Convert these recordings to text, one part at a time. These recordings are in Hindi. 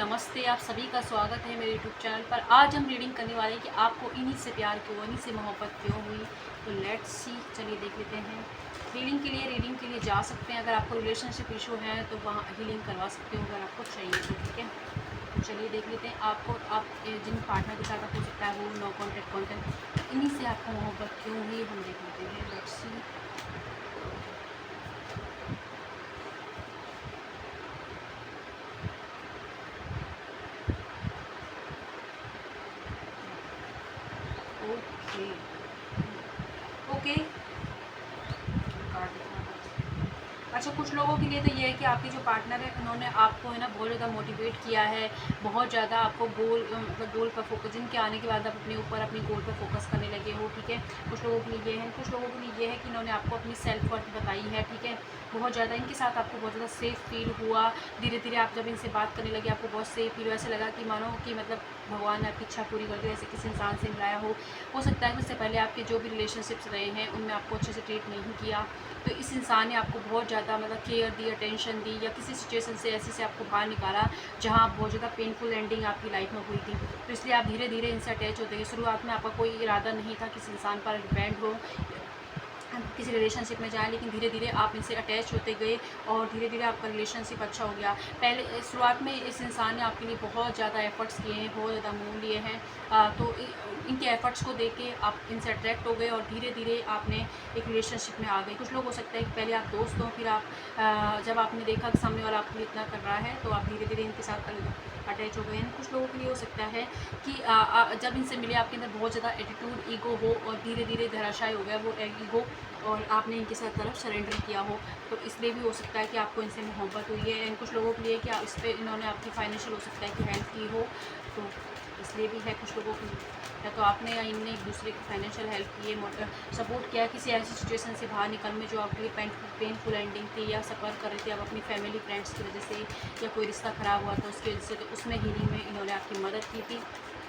नमस्ते, आप सभी का स्वागत है मेरे यूट्यूब चैनल पर। आज हम रीडिंग करने वाले हैं कि आपको इन्हीं से प्यार क्यों, इन्हीं से मोहब्बत क्यों हुई। तो लेट्स सी, चलिए देख लेते हैं। रीडिंग के लिए जा सकते हैं। अगर आपको रिलेशनशिप इशू है तो वहाँ हीलिंग करवा सकते हो अगर आपको चाहिए तो, ठीक है। तो चलिए देख लेते हैं आपको, आप जिन पार्टनर के साथ हो सकता है वो नो कॉन्टैक्ट कॉन्टैक्ट, इन्हीं से आपको मोहब्बत क्यों हुई हम देख लेते हैं। Let's see. Okay okay. अच्छा, कुछ लोगों के लिए तो ये है कि आपके जो पार्टनर है उन्होंने आपको है ना बहुत ज़्यादा मोटिवेट किया है, बहुत ज़्यादा आपको मतलब गोल पर फोकस, जिनके आने के बाद आप अपने ऊपर अपनी गोल पर फोकस करने लगे हो, ठीक है। कुछ लोगों के लिए ये है, कुछ लोगों के लिए ये है कि इन्होंने आपको अपनी सेल्फ वर्थ बताई है, ठीक है। बहुत ज़्यादा इनके साथ आपको बहुत ज़्यादा सेफ़ फील हुआ। धीरे धीरे आप जब इनसे बात करने लगे आपको बहुत सेफ़ फील हुआ, ऐसा लगा कि मानो कि मतलब भगवान ने आपकी इच्छा पूरी कर दी, ऐसे किसी इंसान से मिलाया हो सकता है कि उससे पहले आपके जो भी रिलेशनशिप्स रहे हैं उनमें आपको अच्छे से ट्रीट नहीं किया, तो इस इंसान ने आपको बहुत ज़्यादा मतलब केयर दी, अटेंशन दी, या किसी सिचुएशन से ऐसे से आपको बाहर निकाला जहाँ आप बहुत ज़्यादा पेनफुल एंडिंग आपकी लाइफ में हुई थी। तो इसलिए आप धीरे धीरे इनसे अटैच होते गए। शुरुआत में आपका कोई इरादा नहीं था किसी इंसान पर डिपेंड हो, किसी रिलेशनशिप में जाएँ, लेकिन धीरे धीरे आप इनसे अटैच होते गए और धीरे धीरे आपका रिलेशनशिप अच्छा हो गया। पहले शुरुआत में इस इंसान ने आपके लिए बहुत ज़्यादा एफ़र्ट्स किए हैं, बहुत ज़्यादा मूव लिए हैं, तो इनके एफ़र्ट्स को देख के आप इनसे अट्रैक्ट हो गए और धीरे धीरे आपने एक रिलेशनशिप में आ गए। कुछ लोग हो सकता है कि पहले आप दोस्त हों, फिर आप जब आपने देखा कि सामने वाला आपके लिए इतना कर रहा है तो आप धीरे धीरे इनके साथ अटैच हो गए हैं। कुछ लोगों के लिए हो सकता है कि जब इनसे मिले आपके अंदर बहुत ज़्यादा एटीट्यूड, ईगो हो और धीरे धीरे धराशायी हो गया वो ईगो, और आपने इनके साथ तरफ सरेंडर किया हो, तो इसलिए भी हो सकता है कि आपको इनसे मोहब्बत हुई है। एंड कुछ लोगों के लिए कि इस पर इन्होंने आपकी फाइनेंशियल हो सकता है कि हेल्प की हो, तो इसलिए भी है कुछ लोगों के लिए। या तो आपने या इनने एक दूसरे की फाइनेंशियल हेल्प की है, सपोर्ट किया किसी ऐसी सिचुएशन से बाहर निकलने में जो आपके लिए पेनफुल एंडिंग थी, या सफ़र कर रहे थे आप अपनी फैमिली फ्रेंड्स की वजह से, या कोई रिश्ता ख़राब हुआ था उसकी वजह से, तो उसमें हीलिंग में इन्होंने आपकी मदद की थी,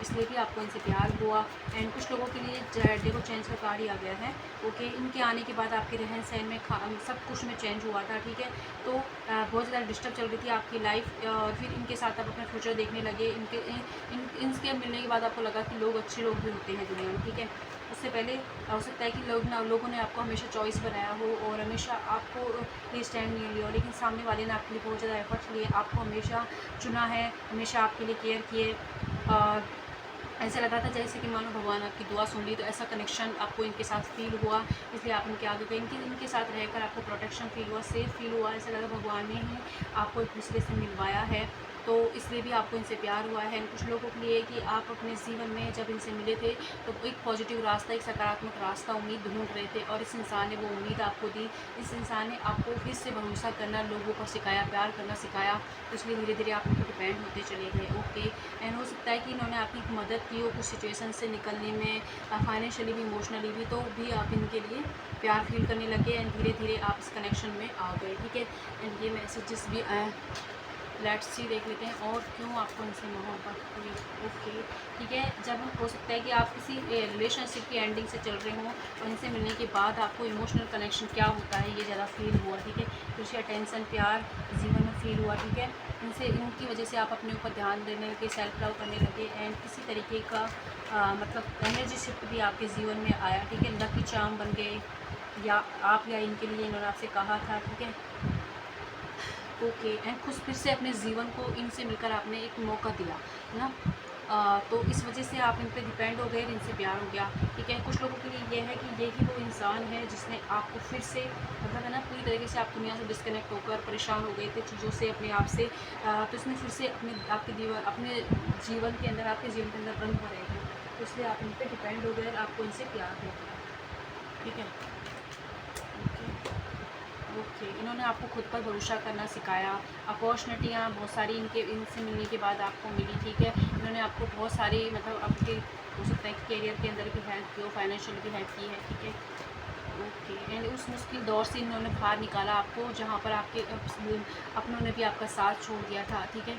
इसलिए भी आपको इनसे प्यार हुआ। एंड कुछ लोगों के लिए देखो चेंज का कार्ड ही आ गया है। ओके, इनके आने के बाद आपके रहन सहन में सब कुछ में चेंज हुआ था, ठीक है। तो बहुत ज़्यादा डिस्टर्ब चल रही थी आपकी लाइफ, और फिर इनके साथ आप अपना फ्यूचर देखने लगे। इनके मिलने के बाद आपको लगा कि लोग अच्छे लोग भी होते हैं दुनिया में, ठीक है। उससे पहले हो सकता है कि लोगों ने आपको हमेशा चॉइस बनाया हो और हमेशा आपको ये स्टैंड नहीं लिया हो, लेकिन सामने वाले ने आपके लिए बहुत ज़्यादा एफर्ट्स लिए, आपको हमेशा चुना है, हमेशा आपके लिए केयर किए। ऐसा लगा था जैसे कि मानो भगवान आपकी दुआ सुन ली, तो ऐसा कनेक्शन आपको इनके साथ फ़ील हुआ, इसलिए आप इनके आगे गए। इनके साथ रहकर आपको प्रोटेक्शन फ़ील हुआ, सेफ़ फ़ील हुआ, ऐसा लगा भगवान ने ही आपको एक दूसरे से मिलवाया है, तो इसलिए भी आपको इनसे प्यार हुआ है। कुछ लोगों के लिए कि आप अपने जीवन में जब इनसे मिले थे तो एक पॉजिटिव रास्ता, एक सकारात्मक रास्ता, उम्मीद ढूंढ रहे थे, और इस इंसान ने वो उम्मीद आपको दी। इस इंसान ने आपको फिर से भरोसा करना, लोगों को सिखाया, प्यार करना सिखाया, तो इसलिए धीरे धीरे आप उन पर डिपेंड होते चले गए। ओके, एंड हो सकता है कि इन्होंने आपकी मदद की हो कुछ सिचुएशन से निकलने में, फाइनेंशियली भी, इमोशनली भी, तो भी आप इनके लिए प्यार फील करने लगे एंड धीरे धीरे आप इस कनेक्शन में आ गए, ठीक है। एंड ये मैसेजेस भी आए, लेट्स सी देख लेते हैं और क्यों आपको इनसे मोहब्बत हुई। ओके, ठीक है। जब हो सकता है कि आप किसी रिलेशनशिप की एंडिंग से चल रहे हों और इनसे मिलने के बाद आपको इमोशनल कनेक्शन क्या होता है ये ज़्यादा फील हुआ, ठीक है। कुछ अटेंशन, प्यार जीवन में फील हुआ, ठीक है। इनकी वजह से आप अपने ऊपर ध्यान देने लगे, सेल्फ लव करने लगे, एंड किसी तरीके का मतलब एनर्जी शिफ्ट भी आपके जीवन में आया, ठीक है। लकी चार्म बन गए, या आप या इनके लिए इन्होंने आपसे कहा था, ठीक है। ओके, एंड खुद फिर से अपने जीवन को इनसे मिलकर आपने एक मौका दिया, है ना। तो इस वजह से आप इन पे डिपेंड हो गए, इनसे प्यार हो गया, ठीक है। कुछ लोगों के लिए ये है कि यही वो इंसान है जिसने आपको फिर से मतलब है ना पूरी तरीके से आप दुनिया से डिस्कनेक्ट होकर परेशान हो गए थे चीज़ों से, अपने आप से, तो इसने फिर से अपने जीवन के अंदर, आपके जीवन के अंदर रंग भरेगा, तो इसलिए आप इन पर डिपेंड हो गए और आपको इनसे प्यार हो गया, ठीक है। ओके, इन्होंने आपको खुद पर भरोसा करना सिखाया। अपॉर्चुनिटियाँ बहुत सारी इनसे मिलने के बाद आपको मिली, ठीक है। इन्होंने आपको बहुत सारी मतलब आपके हो सकता है कि करियर के अंदर भी हेल्प की हो, फाइनेंशियल भी हेल्प की है, ठीक है। ओके, एंड उस मुश्किल दौर से इन्होंने बाहर निकाला आपको जहाँ पर आपके अपनों ने भी आपका साथ छोड़ दिया था, ठीक है।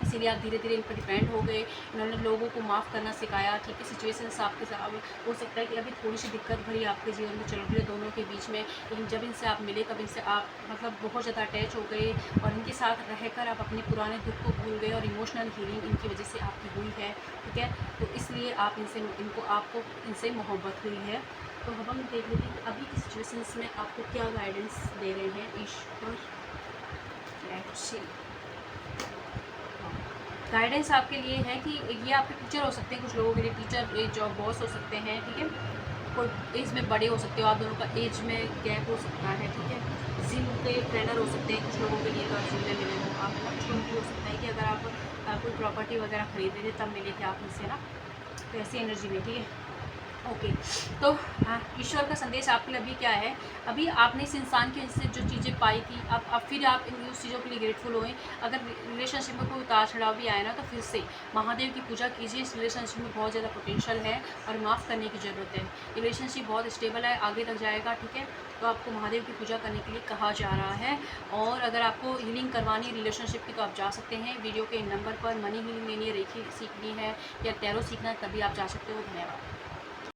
इसीलिए आप धीरे धीरे इन पर डिपेंड हो गए। इन्होंने लोगों को माफ़ करना सिखाया, ठीक है। सिचुएशंस आपके साथ हो सकता है कि अभी थोड़ी सी दिक्कत भरी आपके जीवन में चल रही है दोनों के बीच में, लेकिन जब इनसे आप मिले तब इनसे आप मतलब बहुत ज़्यादा अटैच हो गए और इनके साथ रहकर आप अपने पुराने दुख को भूल गए और इमोशनल हीलिंग इनकी वजह से आपकी हुई है, ठीक है। तो इसलिए आप आपको इनसे मोहब्बत हुई है। तो अब हम देख लेते हैं कि अभी की सिचुएशंस में आपको क्या गाइडेंस दे रहे हैं ईश्वर। Let's see. गाइडेंस आपके लिए है कि ये आपके टीचर हो सकते हैं, कुछ लोगों के लिए टीचर जॉब बॉस हो सकते हैं, ठीक है। कोई एज में बड़े हो सकते हो, आप दोनों का एज में गैप हो सकता है, ठीक है। जिम के ट्रेनर हो सकते हैं कुछ लोगों के लिए, अगर जिम में मिले हो आप। कुछ लोगों की हो सकता है कि अगर आप कोई प्रॉपर्टी वगैरह खरीद रहे थे तब मिले थे आप इनसे ना, तो ऐसी एनर्जी में, ठीक है। ओके। तो ईश्वर का संदेश आपके लिए अभी क्या है, अभी आपने इस इंसान की वजह से जो चीज़ें पाई थी, अब फिर आप उस चीज़ों के लिए ग्रेटफुल होएं। अगर रिलेशनशिप में कोई उतार चढ़ाव भी आए ना, तो फिर से महादेव की पूजा कीजिए। इस रिलेशनशिप में बहुत ज़्यादा पोटेंशियल है और माफ़ करने की ज़रूरत है। रिलेशनशिप बहुत स्टेबल है, आगे तक जाएगा, ठीक है। तो आपको महादेव की पूजा करने के लिए कहा जा रहा है। और अगर आपको हीलिंग करवानी रिलेशनशिप की तो आप जा सकते हैं वीडियो के नंबर पर। मनी हीलिंग लेनी है, रेखी सीखनी है या टैरो सीखना है, तभी आप जा सकते हो। धन्यवाद।